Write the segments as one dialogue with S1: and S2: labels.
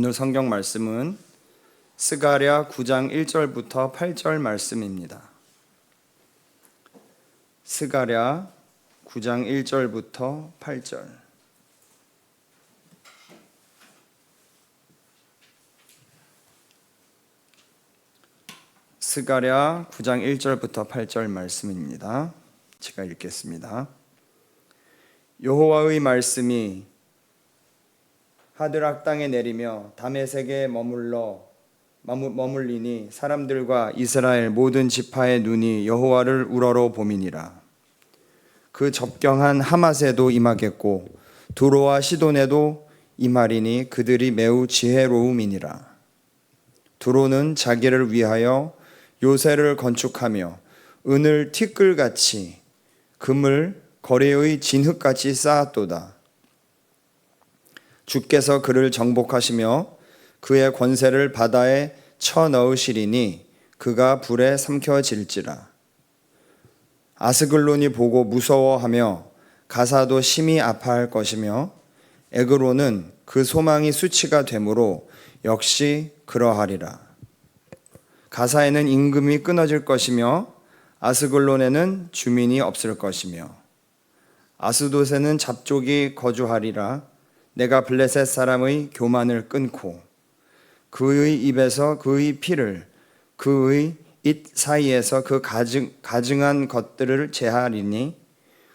S1: 오늘 성경 말씀은 스가랴 9장 1절부터 8절 말씀입니다. 스가랴 9장 1절부터 8절. 스가랴 9장 1절부터 8절 말씀입니다. 제가 읽겠습니다. 여호와의 말씀이 하드락 땅에 내리며 다메섹에 머물리니 사람들과 이스라엘 모든 지파의 눈이 여호와를 우러러 봄이니라. 그 접경한 하맛에도 임하겠고 두로와 시돈에도 임하리니 그들이 매우 지혜로움이니라. 두로는 자기를 위하여 요새를 건축하며 은을 티끌같이 금을 거래의 진흙같이 쌓았도다. 주께서 그를 정복하시며 그의 권세를 바다에 쳐넣으시리니 그가 불에 삼켜질지라. 아스글론이 보고 무서워하며 가사도 심히 아파할 것이며 에그로는 그 소망이 수치가 되므로 역시 그러하리라. 가사에는 임금이 끊어질 것이며 아스글론에는 주민이 없을 것이며 아스돗에는 잡족이 거주하리라. 내가 블레셋 사람의 교만을 끊고 그의 입에서 그의 피를 그의 잇 사이에서 그 가증한 것들을 제하리니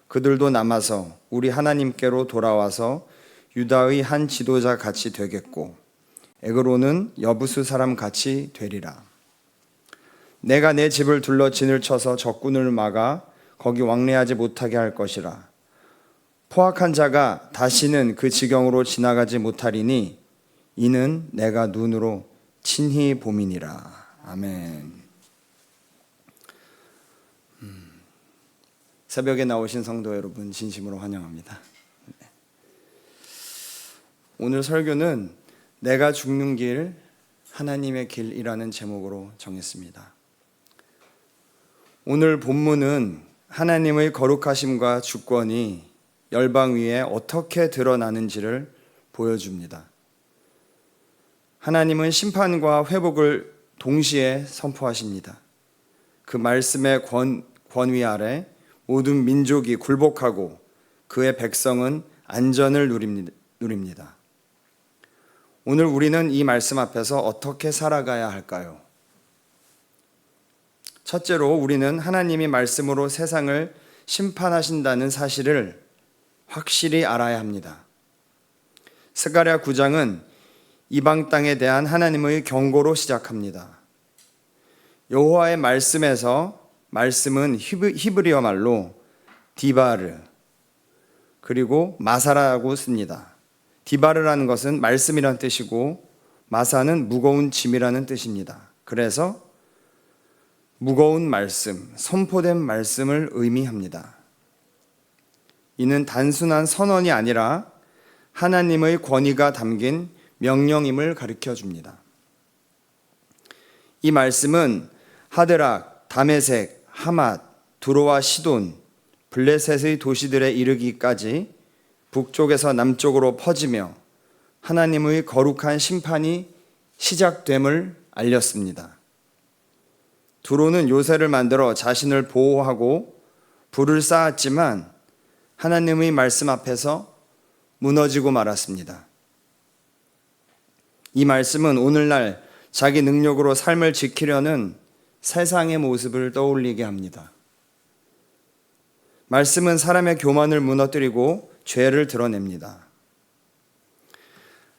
S1: 그들도 남아서 우리 하나님께로 돌아와서 유다의 한 지도자 같이 되겠고 에그로는 여부수 사람 같이 되리라. 내가 내 집을 둘러 진을 쳐서 적군을 막아 거기 왕래하지 못하게 할 것이라. 포악한 자가 다시는 그 지경으로 지나가지 못하리니 이는 내가 눈으로 친히 봄이니라. 아멘. 새벽에 나오신 성도 여러분 진심으로 환영합니다. 오늘 설교는 내가 죽는 길 하나님의 길이라는 제목으로 정했습니다. 오늘 본문은 하나님의 거룩하심과 주권이 열방 위에 어떻게 드러나는지를 보여줍니다. 하나님은 심판과 회복을 동시에 선포하십니다. 그 말씀의 권위 아래 모든 민족이 굴복하고 그의 백성은 안전을 누립니다. 오늘 우리는 이 말씀 앞에서 어떻게 살아가야 할까요? 첫째로 우리는 하나님이 말씀으로 세상을 심판하신다는 사실을 확실히 알아야 합니다. 스가랴 9장은 이방 땅에 대한 하나님의 경고로 시작합니다. 여호와의 말씀에서 말씀은 히브리어 말로 디바르 그리고 마사라고 씁니다. 디바르라는 것은 말씀이라는 뜻이고 마사는 무거운 짐이라는 뜻입니다. 그래서 무거운 말씀, 선포된 말씀을 의미합니다. 이는 단순한 선언이 아니라 하나님의 권위가 담긴 명령임을 가르쳐 줍니다. 이 말씀은 하드락, 다메섹, 하맛, 두로와 시돈, 블레셋의 도시들에 이르기까지 북쪽에서 남쪽으로 퍼지며 하나님의 거룩한 심판이 시작됨을 알렸습니다. 두로는 요새를 만들어 자신을 보호하고 불을 쌓았지만 하나님의 말씀 앞에서 무너지고 말았습니다. 이 말씀은 오늘날 자기 능력으로 삶을 지키려는 세상의 모습을 떠올리게 합니다. 말씀은 사람의 교만을 무너뜨리고 죄를 드러냅니다.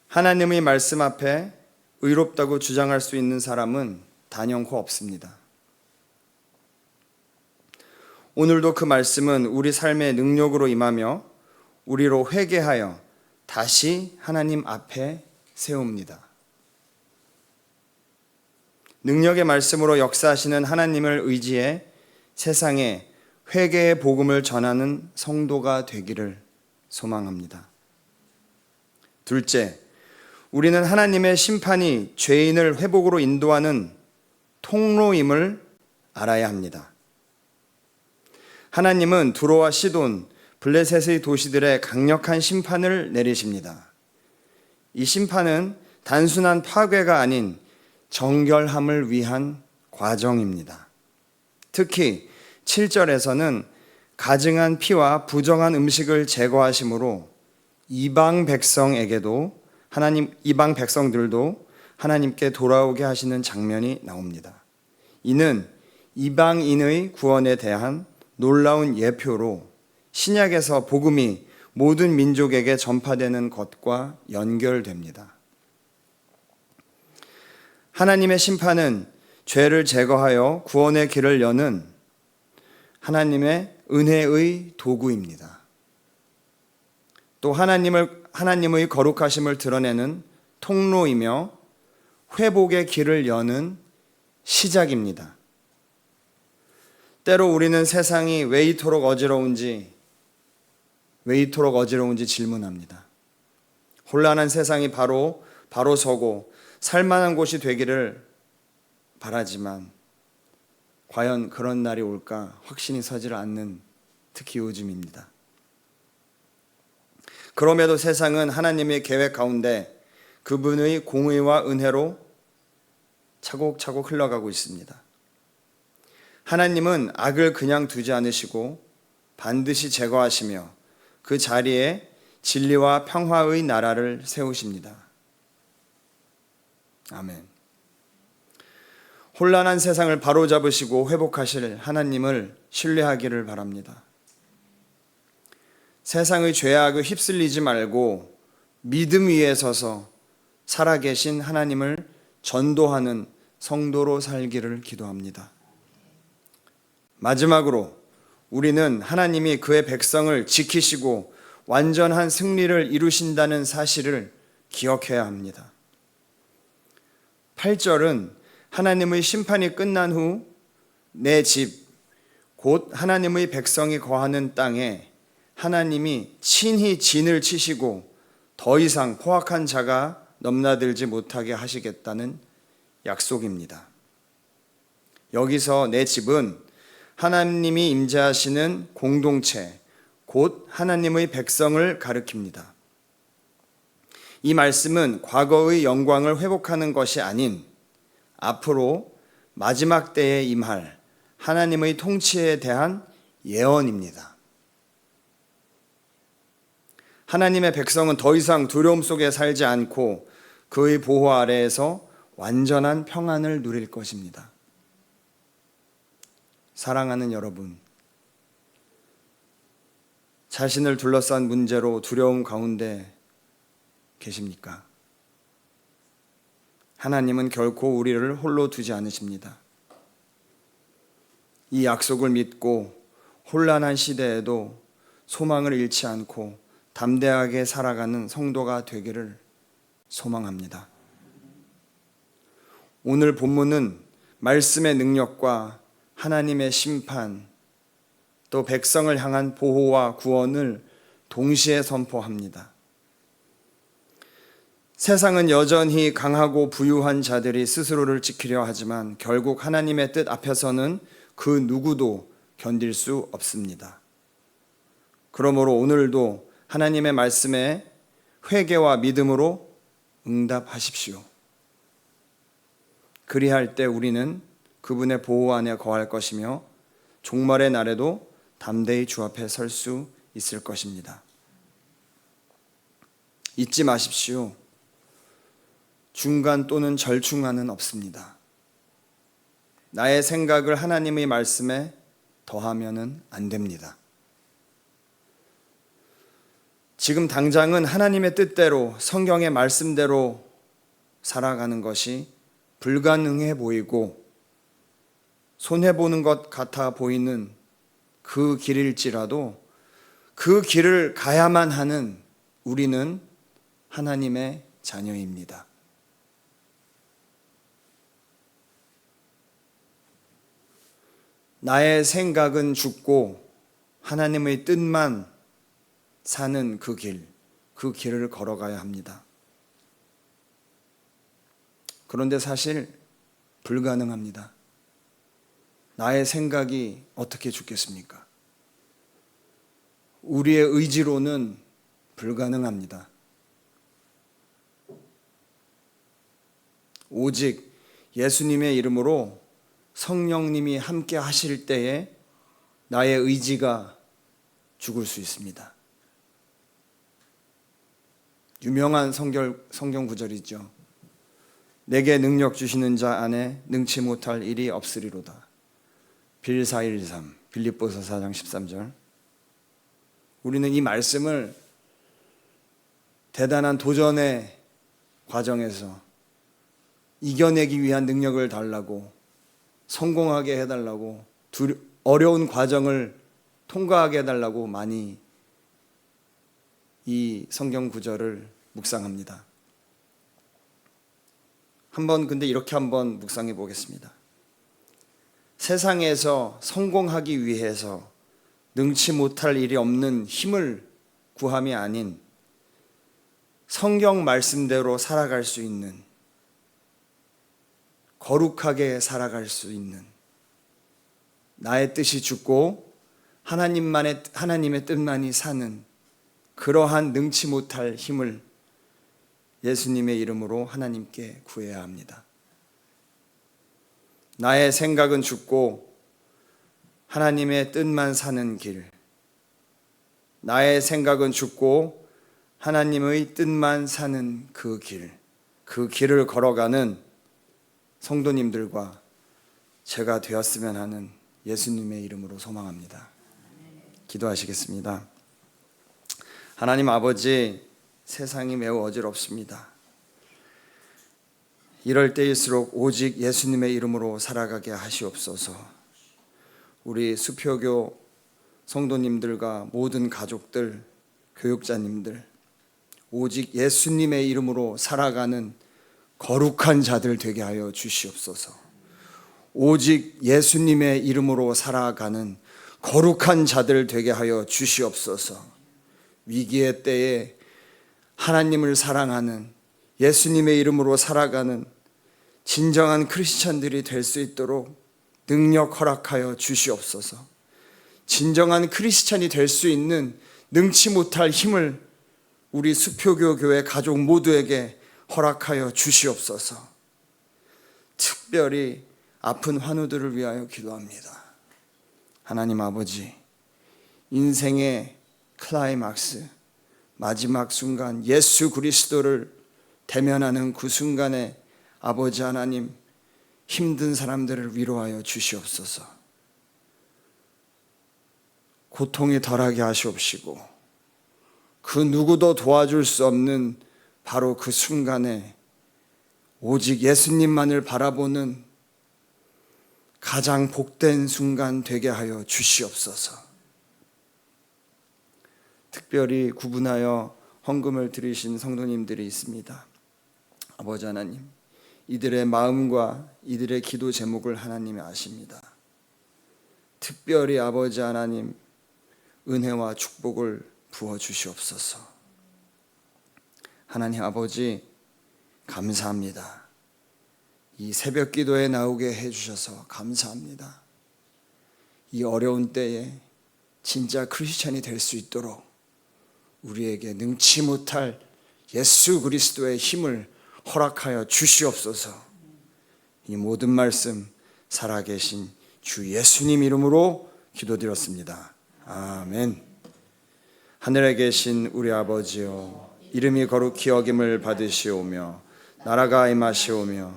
S1: 하나님의 말씀 앞에 의롭다고 주장할 수 있는 사람은 단연코 없습니다. 오늘도 그 말씀은 우리 삶의 능력으로 임하며 우리로 회개하여 다시 하나님 앞에 세웁니다. 능력의 말씀으로 역사하시는 하나님을 의지해 세상에 회개의 복음을 전하는 성도가 되기를 소망합니다. 둘째, 우리는 하나님의 심판이 죄인을 회복으로 인도하는 통로임을 알아야 합니다. 하나님은 두로와 시돈, 블레셋의 도시들의 강력한 심판을 내리십니다. 이 심판은 단순한 파괴가 아닌 정결함을 위한 과정입니다. 특히 7절에서는 가증한 피와 부정한 음식을 제거하심으로 이방 백성들도 하나님께 돌아오게 하시는 장면이 나옵니다. 이는 이방인의 구원에 대한 놀라운 예표로 신약에서 복음이 모든 민족에게 전파되는 것과 연결됩니다. 하나님의 심판은 죄를 제거하여 구원의 길을 여는 하나님의 은혜의 도구입니다. 또 하나님의 거룩하심을 드러내는 통로이며 회복의 길을 여는 시작입니다. 때로 우리는 세상이 왜 이토록 어지러운지 질문합니다. 혼란한 세상이 바로 서고 살만한 곳이 되기를 바라지만 과연 그런 날이 올까 확신이 서지를 않는 특히 요즘입니다. 그럼에도 세상은 하나님의 계획 가운데 그분의 공의와 은혜로 차곡차곡 흘러가고 있습니다. 하나님은 악을 그냥 두지 않으시고 반드시 제거하시며 그 자리에 진리와 평화의 나라를 세우십니다. 아멘. 혼란한 세상을 바로잡으시고 회복하실 하나님을 신뢰하기를 바랍니다. 세상의 죄악에 휩쓸리지 말고 믿음 위에 서서 살아계신 하나님을 전도하는 성도로 살기를 기도합니다. 마지막으로 우리는 하나님이 그의 백성을 지키시고 완전한 승리를 이루신다는 사실을 기억해야 합니다. 8절은 하나님의 심판이 끝난 후 내 집, 곧 하나님의 백성이 거하는 땅에 하나님이 친히 진을 치시고 더 이상 포악한 자가 넘나들지 못하게 하시겠다는 약속입니다. 여기서 내 집은 하나님이 임재하시는 공동체, 곧 하나님의 백성을 가리킵니다. 이 말씀은 과거의 영광을 회복하는 것이 아닌 앞으로 마지막 때에 임할 하나님의 통치에 대한 예언입니다. 하나님의 백성은 더 이상 두려움 속에 살지 않고 그의 보호 아래에서 완전한 평안을 누릴 것입니다. 사랑하는 여러분, 자신을 둘러싼 문제로 두려움 가운데 계십니까? 하나님은 결코 우리를 홀로 두지 않으십니다. 이 약속을 믿고 혼란한 시대에도 소망을 잃지 않고 담대하게 살아가는 성도가 되기를 소망합니다. 오늘 본문은 말씀의 능력과 하나님의 심판, 또 백성을 향한 보호와 구원을 동시에 선포합니다. 세상은 여전히 강하고 부유한 자들이 스스로를 지키려 하지만 결국 하나님의 뜻 앞에서는 그 누구도 견딜 수 없습니다. 그러므로 오늘도 하나님의 말씀에 회개와 믿음으로 응답하십시오. 그리할 때 우리는 그분의 보호 안에 거할 것이며 종말의 날에도 담대히 주 앞에 설 수 있을 것입니다. 잊지 마십시오. 중간 또는 절충안은 없습니다. 나의 생각을 하나님의 말씀에 더하면은 안 됩니다. 지금 당장은 하나님의 뜻대로 성경의 말씀대로 살아가는 것이 불가능해 보이고 손해보는 것 같아 보이는 그 길일지라도 그 길을 가야만 하는 우리는 하나님의 자녀입니다. 나의 생각은 죽고 하나님의 뜻만 사는 그 길을 걸어가야 합니다. 그런데 사실 불가능합니다. 나의 생각이 어떻게 죽겠습니까? 우리의 의지로는 불가능합니다. 오직 예수님의 이름으로 성령님이 함께 하실 때에 나의 의지가 죽을 수 있습니다. 유명한 성경 구절이죠. 내게 능력 주시는 자 안에 능치 못할 일이 없으리로다. 빌413 빌립보서 4장 13절. 우리는 이 말씀을 대단한 도전의 과정에서 이겨내기 위한 능력을 달라고, 성공하게 해달라고, 어려운 과정을 통과하게 해달라고 많이 이 성경 구절을 묵상합니다. 근데 이렇게 한번 묵상해 보겠습니다. 세상에서 성공하기 위해서 능치 못할 일이 없는 힘을 구함이 아닌 성경 말씀대로 살아갈 수 있는, 거룩하게 살아갈 수 있는, 나의 뜻이 죽고 하나님의 뜻만이 사는 그러한 능치 못할 힘을 예수님의 이름으로 하나님께 구해야 합니다. 나의 생각은 죽고 하나님의 뜻만 사는 길, 나의 생각은 죽고 하나님의 뜻만 사는 그 길을 걸어가는 성도님들과 제가 되었으면 하는 예수님의 이름으로 소망합니다. 기도하시겠습니다. 하나님 아버지, 세상이 매우 어지럽습니다. 이럴 때일수록 오직 예수님의 이름으로 살아가게 하시옵소서. 우리 수표교 성도님들과 모든 가족들, 교육자님들, 오직 예수님의 이름으로 살아가는 거룩한 자들 되게 하여 주시옵소서. 오직 예수님의 이름으로 살아가는 거룩한 자들 되게 하여 주시옵소서. 위기의 때에 하나님을 사랑하는, 예수님의 이름으로 살아가는 진정한 크리스찬들이 될 수 있도록 능력 허락하여 주시옵소서. 진정한 크리스찬이 될 수 있는 능치 못할 힘을 우리 수표교 교회 가족 모두에게 허락하여 주시옵소서. 특별히 아픈 환우들을 위하여 기도합니다. 하나님 아버지, 인생의 클라이막스, 마지막 순간, 예수 그리스도를 대면하는 그 순간에 아버지 하나님, 힘든 사람들을 위로하여 주시옵소서. 고통이 덜하게 하시옵시고, 그 누구도 도와줄 수 없는 바로 그 순간에 오직 예수님만을 바라보는 가장 복된 순간 되게 하여 주시옵소서. 특별히 구분하여 헌금을 드리신 성도님들이 있습니다. 아버지 하나님, 이들의 마음과 이들의 기도 제목을 하나님이 아십니다. 특별히 아버지 하나님, 은혜와 축복을 부어주시옵소서. 하나님 아버지, 감사합니다. 이 새벽 기도에 나오게 해주셔서 감사합니다. 이 어려운 때에 진짜 크리스찬이 될 수 있도록 우리에게 능치 못할 예수 그리스도의 힘을 허락하여 주시옵소서. 이 모든 말씀 살아계신 주 예수님 이름으로 기도드렸습니다. 아멘. 하늘에 계신 우리 아버지여, 이름이 거룩히 여김을 받으시오며 나라가 임하시오며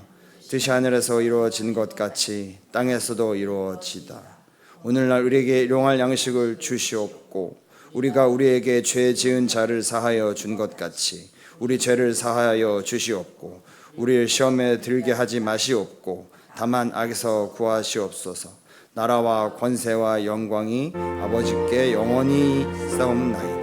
S1: 뜻이 하늘에서 이루어진 것 같이 땅에서도 이루어지다. 오늘날 우리에게 일용할 양식을 주시옵고 우리가 우리에게 죄 지은 자를 사하여 준 것 같이 우리 죄를 사하여 주시옵고 우리를 시험에 들게 하지 마시옵고 다만 악에서 구하시옵소서. 나라와 권세와 영광이 아버지께 영원히 싸움나이다.